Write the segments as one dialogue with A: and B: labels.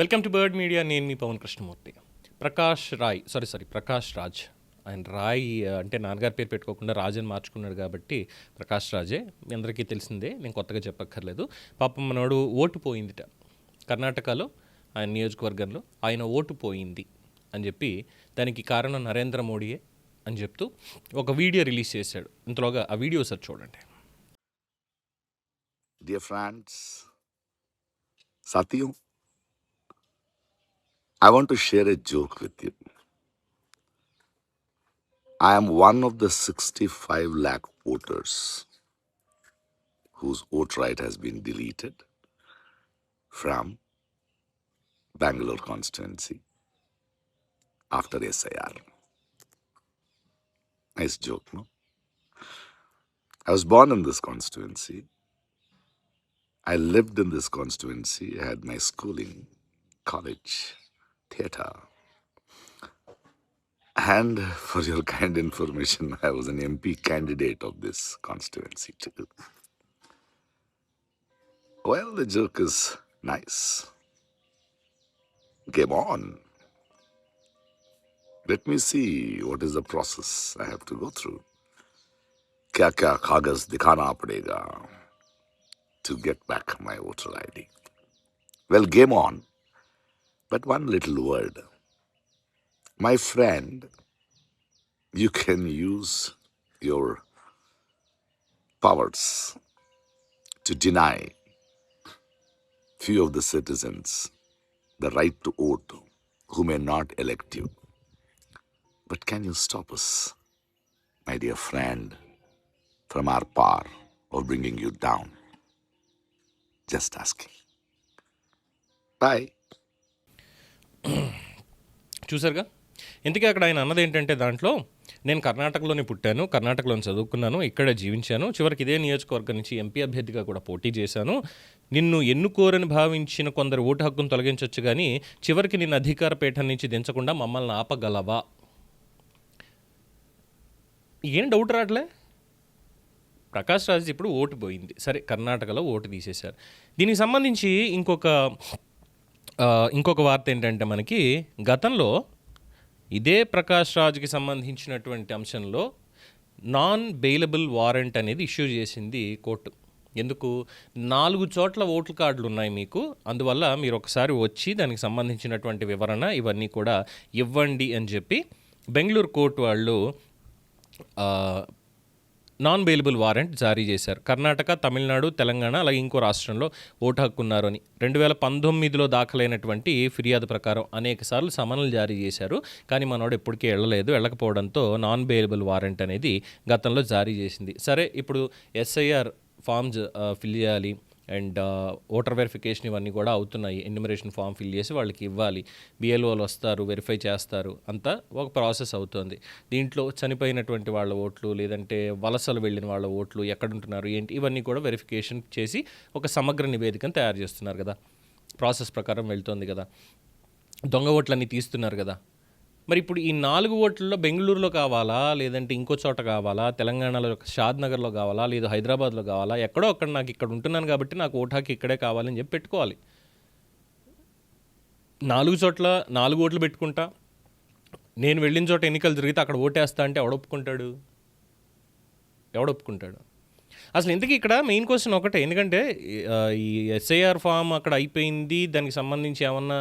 A: Welcome to bird media. నేను మీ పవన్ కృష్ణమూర్తి. ప్రకాష్ రాజ్. ఆయన రాయ్ అంటే నాన్నగారి పేరు పెట్టుకోకుండా రాజ్ అని మార్చుకున్నాడు కాబట్టి ప్రకాష్ రాజే. మీ అందరికీ తెలిసిందే, నేను కొత్తగా చెప్పక్కర్లేదు. పాపం మనోడు ఓటు పోయిందిట కర్ణాటకలో, ఆయన నియోజకవర్గంలో ఆయన ఓటు పోయింది అని చెప్పి దానికి కారణం నరేంద్ర మోడీయే అని చెప్తూ ఒక వీడియో రిలీజ్ చేశాడు. ఇంతలోగా ఆ వీడియో సార్ చూడండి.
B: Dear friends, Satyu, I want to share a joke with you. I am one of the 65 lakh voters whose vote right has been deleted from Bangalore constituency after SIR. Nice joke, no? I was born in this constituency. I lived in this constituency. I had my schooling, college, theatre. And for your kind information, I was an MP candidate of this constituency too. Well, the joke is nice. Game on. Let me see what is the process I have to go through. क्या क्या कागज दिखाना पड़ेगा to get back my voter ID. Well, game on. But one little word. My friend, you can use your powers to deny few of the citizens the right to vote who may not elect you. But can you stop us, my dear friend, from our power of bringing you down? Just asking. Bye.
A: చూసారుగా. ఇంతకీ అక్కడ ఆయన అన్నది ఏంటంటే, దాంట్లో నేను కర్ణాటకలోనే పుట్టాను, కర్ణాటకలోనే చదువుకున్నాను, ఇక్కడే జీవించాను, చివరికి ఇదే నియోజకవర్గం నుంచి ఎంపీ అభ్యర్థిగా కూడా పోటీ చేశాను. నిన్ను ఎన్నుకోరని భావించిన కొందరు ఓటు హక్కును తొలగించవచ్చు, కానీ చివరికి నిన్ను అధికార పీఠం నుంచి దించకుండా మమ్మల్ని ఆపగలవా? ఏం డౌట్ రావట్లే. ప్రకాష్ రాజ్ ఇప్పుడు ఓటు పోయింది, సరే కర్ణాటకలో ఓటు తీసేశారు. దీనికి సంబంధించి ఇంకొక వార్త ఏంటంటే, మనకి గతంలో ఇదే ప్రకాష్ రాజ్కి సంబంధించినటువంటి అంశంలో నాన్ బెయిలబుల్ వారెంట్ అనేది ఇష్యూ చేసింది కోర్టు. ఎందుకు? 4 చోట్ల ఓట్ల కార్డులు ఉన్నాయి మీకు, అందువల్ల మీరు ఒకసారి వచ్చి దానికి సంబంధించినటువంటి వివరణ ఇవన్నీ కూడా ఇవ్వండి అని చెప్పి బెంగళూరు కోర్టు వాళ్ళు నాన్ బెయిలబుల్ వారెంట్ జారీ చేశారు. కర్ణాటక, తమిళనాడు, తెలంగాణ అలాగే ఇంకో రాష్ట్రంలో ఓటు హక్కు ఉన్నారు అని 2019లో దాఖలైనటువంటి ఫిర్యాదు ప్రకారం అనేక సార్లు సమన్లు జారీ చేశారు. కానీ మనోడు ఎప్పటికీ వెళ్ళకపోవడంతో నాన్ బెయిలబుల్ వారెంట్ అనేది గతంలో జారీ చేసింది. సరే, ఇప్పుడు ఎస్ఐఆర్ ఫామ్స్ ఫిల్ చేయాలి అండ్ ఓటర్ వెరిఫికేషన్ ఇవన్నీ కూడా అవుతున్నాయి. ఎన్యూమరేషన్ ఫామ్ ఫిల్ చేసి వాళ్ళకి ఇవ్వాలి, బిఎల్ఓలు వస్తారు, వెరిఫై చేస్తారు, అంతా ఒక ప్రాసెస్ అవుతుంది. దీంట్లో చనిపోయినటువంటి వాళ్ళ ఓట్లు, లేదంటే వలసలు వెళ్ళిన వాళ్ళ ఓట్లు ఎక్కడుంటున్నారు ఏంటి, ఇవన్నీ కూడా వెరిఫికేషన్ చేసి ఒక సమగ్ర నివేదికను తయారు చేస్తున్నారు కదా. ప్రాసెస్ ప్రకారం వెళ్తుంది కదా. దొంగ ఓట్లన్నీ తీస్తున్నారు కదా. మరి ఇప్పుడు ఈ 4 ఓట్లలో బెంగళూరులో కావాలా, లేదంటే ఇంకో చోట కావాలా, తెలంగాణలో షాద్నగర్లో కావాలా, లేదు హైదరాబాద్లో కావాలా, ఎక్కడో అక్కడ నాకు ఇక్కడ ఉంటున్నాను కాబట్టి నాకు ఓటు హక్కు ఇక్కడే కావాలని చెప్పి పెట్టుకోవాలి. 4 చోట్ల 4 ఓట్లు పెట్టుకుంటా, నేను వెళ్ళిన చోట ఎన్నికలు జరిగితే అక్కడ ఓటేస్తా అంటే ఎవడొప్పుకుంటాడు? అసలు ఇంతకీ ఇక్కడ మెయిన్ క్వశ్చన్ ఒకటే. ఎందుకంటే ఈ ఎస్ఐఆర్ ఫామ్ అక్కడ అయిపోయింది, దానికి సంబంధించి ఏమన్నా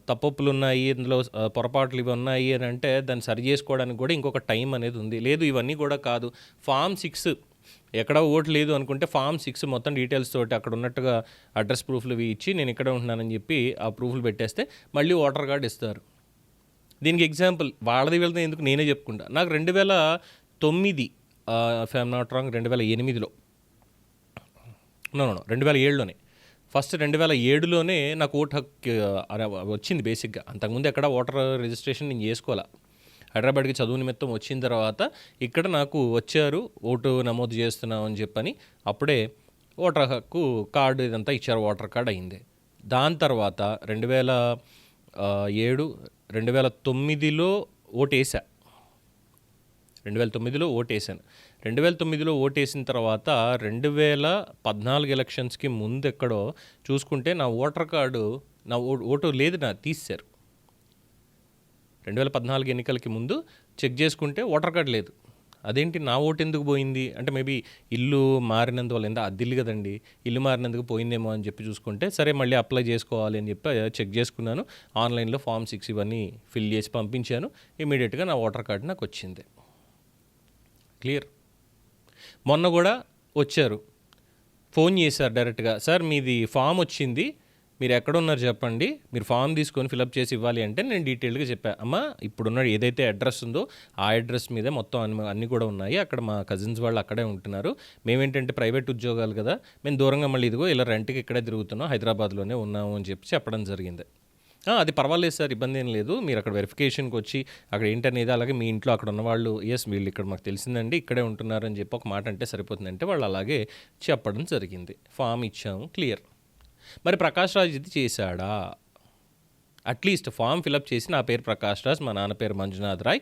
A: తప్పులు ఉన్నాయి, ఇందులో పొరపాట్లు ఇవి ఉన్నాయి అని అంటే దాన్ని సరి చేసుకోవడానికి కూడా ఇంకొక టైం అనేది ఉంది. లేదు, ఇవన్నీ కూడా కాదు, ఫామ్ 6 ఎక్కడ ఓటు లేదు అనుకుంటే ఫామ్ 6 మొత్తం డీటెయిల్స్ తోటి అక్కడ ఉన్నట్టుగా అడ్రస్ ప్రూఫ్లు ఇచ్చి నేను ఇక్కడే ఉంటున్నానని చెప్పి ఆ ప్రూఫ్లు పెట్టేస్తే మళ్ళీ ఓటర్ కార్డు ఇస్తారు. దీనికి ఎగ్జాంపుల్ వీళ్ళది ఎందుకు నేనే చెప్పుకుంటా. నాకు 2009 ఇఫ్ ఐఎమ్ నాట్ రాంగ్ 2008లో 2007లోనే ఫస్ట్ 2007లోనే నాకు ఓటు హక్కు వచ్చింది బేసిక్గా. అంతకుముందు ఎక్కడ ఓటర్ రిజిస్ట్రేషన్ నేను చేసుకోవాలా. హైదరాబాద్కి చదువు నిమిత్తం వచ్చిన తర్వాత ఇక్కడ నాకు వచ్చారు, ఓటు నమోదు చేస్తున్నాం అని చెప్పని అప్పుడే ఓటర్ హక్కు కార్డు ఇదంతా ఇచ్చారు, ఓటర్ కార్డు అయింది. దాని తర్వాత 2009లో ఓటేసా. 2009లో ఓటేసాను. 2009లో ఓటేసిన తర్వాత 2014 ఎలక్షన్స్కి ముందు ఎక్కడో చూసుకుంటే నా ఓటర్ కార్డు నా ఓటు లేదు, నా తీసేశారు. 2014 ఎన్నికలకి ముందు చెక్ చేసుకుంటే ఓటర్ కార్డు లేదు. అదేంటి నా ఓటు ఎందుకు పోయింది అంటే మేబీ ఇల్లు మారినందువల్ల, ఎంత అద్దిల్లు కదండి, ఇల్లు మారినందుకు పోయిందేమో అని చెప్పి చూసుకుంటే సరే మళ్ళీ అప్లై చేసుకోవాలి అని చెప్పి చెక్ చేసుకున్నాను. ఆన్లైన్లో Form 6 ఇవన్నీ ఫిల్ చేసి పంపించాను. ఇమీడియట్గా నా ఓటర్ కార్డు నాకు వచ్చింది. క్లియర్. మొన్న కూడా వచ్చారు, ఫోన్ చేశారు డైరెక్ట్గా, సార్ మీది ఫామ్ వచ్చింది, మీరు ఎక్కడ ఉన్నారు చెప్పండి, మీరు ఫామ్ తీసుకొని ఫిలప్ చేసి ఇవ్వాలి అంటే నేను డీటెయిల్గా చెప్పాను. అమ్మ ఇప్పుడున్న ఏదైతే అడ్రస్ ఉందో ఆ అడ్రస్ మీదే మొత్తం అన్నీ కూడా ఉన్నాయి, అక్కడ మా కజిన్స్ వాళ్ళు అక్కడే ఉంటున్నారు, మేమేంటంటే ప్రైవేట్ ఉద్యోగాలు కదా, మేము దూరంగా మళ్ళీ ఇదిగో ఇలా రెంట్కి ఇక్కడే తిరుగుతున్నాం, హైదరాబాద్లోనే ఉన్నాము అని చెప్పి చెప్పడం జరిగింది. అది పర్వాలేదు సార్, ఇబ్బంది ఏం లేదు, మీరు అక్కడ వెరిఫికేషన్కి వచ్చి అక్కడ ఏంటనేది, అలాగే మీ ఇంట్లో అక్కడ ఉన్నవాళ్ళు ఎస్ వీళ్ళు ఇక్కడ మాకు తెలిసిందండి ఇక్కడే ఉంటున్నారు అని చెప్పి ఒక మాట అంటే సరిపోతుందంటే వాళ్ళు అలాగే చెప్పడం జరిగింది. ఫామ్ ఇచ్చాము, క్లియర్. మరి ప్రకాష్ రాజ్ ఇది చేశాడా? అట్లీస్ట్ ఫామ్ ఫిలప్ చేసి నా పేరు ప్రకాష్ రాజ్, మా నాన్న పేరు మంజునాథ్ రాయ్,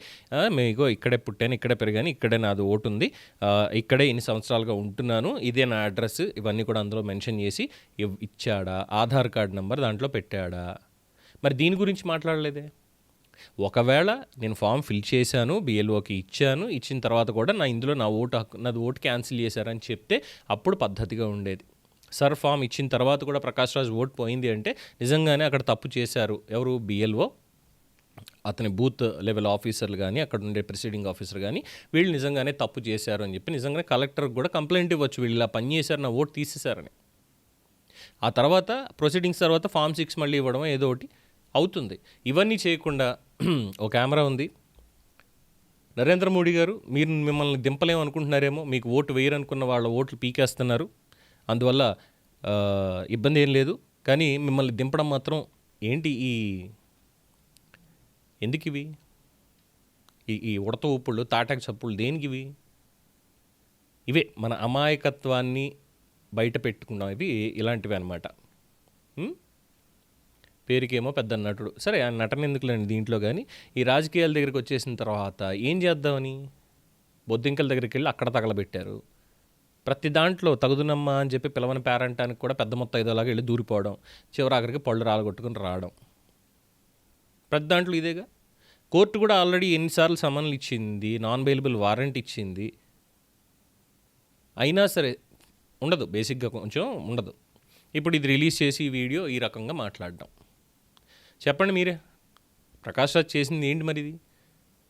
A: మీకు ఇక్కడే పుట్టాను, ఇక్కడే పెరిగాను, ఇక్కడే నాది ఓటు ఉంది, ఇక్కడే ఇన్ని సంవత్సరాలుగా ఉంటున్నాను, ఇదే నా అడ్రస్, ఇవన్నీ కూడా అందులో మెన్షన్ చేసి ఇచ్చాడా? ఆధార్ కార్డ్ నెంబర్ దాంట్లో పెట్టాడా? మరి దీని గురించి మాట్లాడలేదే. ఒకవేళ నేను ఫామ్ ఫిల్ చేశాను, బిఎల్ఓకి ఇచ్చాను, ఇచ్చిన తర్వాత కూడా నాది ఓటు క్యాన్సిల్ చేశారని చెప్తే అప్పుడు పద్ధతిగా ఉండేది. సార్ ఫామ్ ఇచ్చిన తర్వాత కూడా ప్రకాష్ రాజ్ ఓటు పోయింది అంటే నిజంగానే అక్కడ తప్పు చేశారు. ఎవరు? బిఎల్ఓ, అతని బూత్ లెవెల్ ఆఫీసర్లు కానీ, అక్కడ ఉండే ప్రిసైడింగ్ ఆఫీసర్ కానీ, వీళ్ళు నిజంగానే తప్పు చేశారు అని చెప్పి నిజంగానే కలెక్టర్కి కూడా కంప్లైంట్ ఇవ్వచ్చు, వీళ్ళు ఇలా పని చేశారు, నా ఓటు తీసేశారని. ఆ తర్వాత ప్రొసీడింగ్స్ తర్వాత Form 6 మళ్ళీ ఇవ్వడం ఏదో ఒకటి అవుతుంది. ఇవన్నీ చేయకుండా ఒక కెమెరా ఉంది, నరేంద్ర మోడీ గారు మిమ్మల్ని దింపలేమనుకుంటున్నారేమో, మీకు ఓటు వేయరనుకున్న వాళ్ళ ఓట్లు పీకేస్తున్నారు, అందువల్ల ఇబ్బంది ఏం లేదు, కానీ మిమ్మల్ని దింపడం మాత్రం ఏంటి? ఎందుకు ఇవి? ఈ ఉడత ఊపుళ్ళు, తాటాకు చప్పుళ్ళు దేనికి ఇవే మన అమాయకత్వాన్ని బయట పెట్టుకున్నాం, ఇవి ఇలాంటివి అనమాట. పేరుకేమో పెద్ద నటుడు, సరే ఆ నటన ఎందుకులేండి దీంట్లో. కానీ ఈ రాజకీయాల దగ్గరికి వచ్చేసిన తర్వాత ఏం చేద్దామని బొద్దింకల దగ్గరికి వెళ్ళి అక్కడ తగలబెట్టారు. ప్రతి దాంట్లో తగుదునమ్మా అని చెప్పి పిలవని పేరంటానికి కూడా పెద్ద మొత్తం ఐదోలాగా వెళ్ళి దూరిపోవడం, చివరి ఆఖరికి పళ్ళు రాలగొట్టుకుని రావడం, ప్రతి దాంట్లో ఇదేగా. కోర్టు కూడా ఆల్రెడీ ఎన్నిసార్లు సమన్లు ఇచ్చింది, నాన్ బెయిలబుల్ వారెంట్ ఇచ్చింది, అయినా సరే ఉండదు, బేసిక్గా కొంచెం ఉండదు. ఇప్పుడు ఇది రిలీజ్ చేసి ఈ వీడియో ఈ రకంగా మాట్లాడడం, చెప్పండి మీరే, ప్రకాష్ రాజ్ చేసింది ఏంటి మరి? ఇది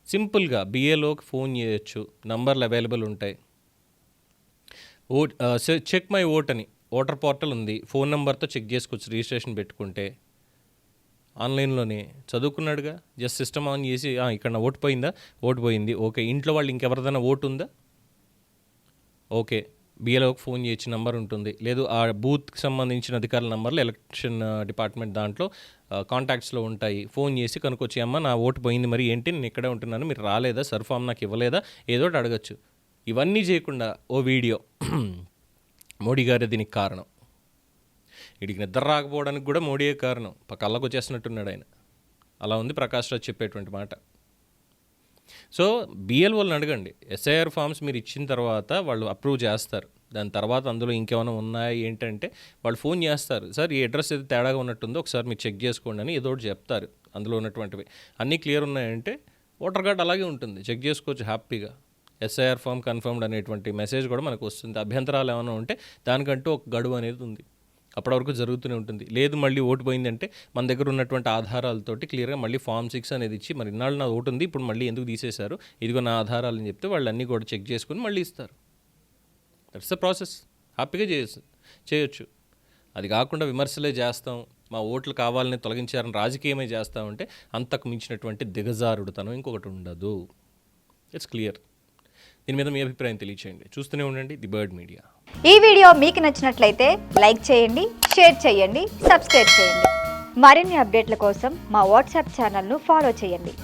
A: సింపుల్గా బిఏలోకి ఫోన్ చేయొచ్చు, నంబర్లు అవైలబుల్ ఉంటాయి, చెక్ మై ఓట్ అని ఓటర్ పోర్టల్ ఉంది, ఫోన్ నెంబర్తో చెక్ చేసుకోవచ్చు, రిజిస్ట్రేషన్ పెట్టుకుంటే ఆన్లైన్లోనే. చదువుకున్నాడుగా, జస్ట్ సిస్టమ్ ఆన్ చేసి ఇక్కడ నా ఓటు పోయిందా, ఓటు పోయింది, ఓకే, ఇంట్లో వాళ్ళు ఇంకెవరిదైనా ఓటు ఉందా, ఓకే, బిఏలోకి ఫోన్ చేయొచ్చు, నెంబర్ ఉంటుంది, లేదు ఆ బూత్కి సంబంధించిన అధికారుల నెంబర్లు ఎలక్షన్ డిపార్ట్మెంట్ దాంట్లో కాంటాక్ట్స్లో ఉంటాయి, ఫోన్ చేసి కనుక్కొచ్చి అమ్మ నా ఓటు పోయింది, మరి ఏంటి నేను ఇక్కడే ఉంటున్నాను, మీరు రాలేదా, సర్ ఫామ్ నాకు ఇవ్వలేదా, ఏదో ఒకటి అడగచ్చు. ఇవన్నీ చేయకుండా ఓ వీడియో, మోడీ గారే దీనికి కారణం, వీడికి నిద్ర రాకపోవడానికి కూడా మోడీయే కారణం, కళ్ళకు వచ్చేసినట్టున్నాడు ఆయన, అలా ఉంది ప్రకాష్ రాజ్ చెప్పేటువంటి మాట. సో బిఎల్ఓలను అడగండి, ఎస్ఐఆర్ ఫామ్స్ మీరు ఇచ్చిన తర్వాత వాళ్ళు అప్రూవ్ చేస్తారు, దాని తర్వాత అందులో ఇంకేమైనా ఉన్నాయా ఏంటంటే వాళ్ళు ఫోన్ చేస్తారు, సార్ ఈ అడ్రస్ ఏదో తేడాగా ఉన్నట్టుందో ఒకసారి మీరు చెక్ చేసుకోండి అని ఏదో ఒకటి చెప్తారు. అందులో ఉన్నటువంటివి అన్నీ క్లియర్ ఉన్నాయంటే ఓటర్ కార్డ్ అలాగే ఉంటుంది, చెక్ చేసుకోవచ్చు హ్యాపీగా. ఎస్ఐఆర్ ఫామ్ కన్ఫర్మ్డ్ అనేటువంటి మెసేజ్ కూడా మనకు వస్తుంది. అభ్యంతరాలు ఏమైనా ఉంటే దానికంటూ ఒక గడువు అనేది ఉంది, అప్పటి వరకు జరుగుతూనే ఉంటుంది. లేదు మళ్ళీ ఓటు పోయిందంటే మన దగ్గర ఉన్నటువంటి ఆధారాలతోటి క్లియర్గా మళ్ళీ Form 6 అనేది ఇచ్చి, మరి ఇన్నాళ్ళు నా ఓటు ఉంది ఇప్పుడు మళ్ళీ ఎందుకు తీసేశారు, ఇదిగో నా ఆధారాలు అని చెప్తే వాళ్ళు అన్నీ కూడా చెక్ చేసుకుని మళ్ళీ ఇస్తారు. దట్స్ ద ప్రాసెస్, హ్యాపీగా చేయొచ్చు. అది కాకుండా విమర్శలే చేస్తాం, మా ఓట్లు కావాలని తొలగించారని రాజకీయమే చేస్తామంటే అంతకు మించినటువంటి దిగజారుడుతనం ఇంకొకటి ఉండదు. It's clear. దీని మీద మీ అభిప్రాయం తెలియచేయండి. చూస్తూనే ఉండండి ది బర్డ్ మీడియా.
C: ఈ వీడియో మీకు నచ్చినట్లయితే లైక్ చేయండి, షేర్ చేయండి, సబ్స్క్రైబ్ చేయండి. మరిన్ని అప్డేట్ల కోసం మా వాట్సాప్ ఛానల్ను ఫాలో చేయండి.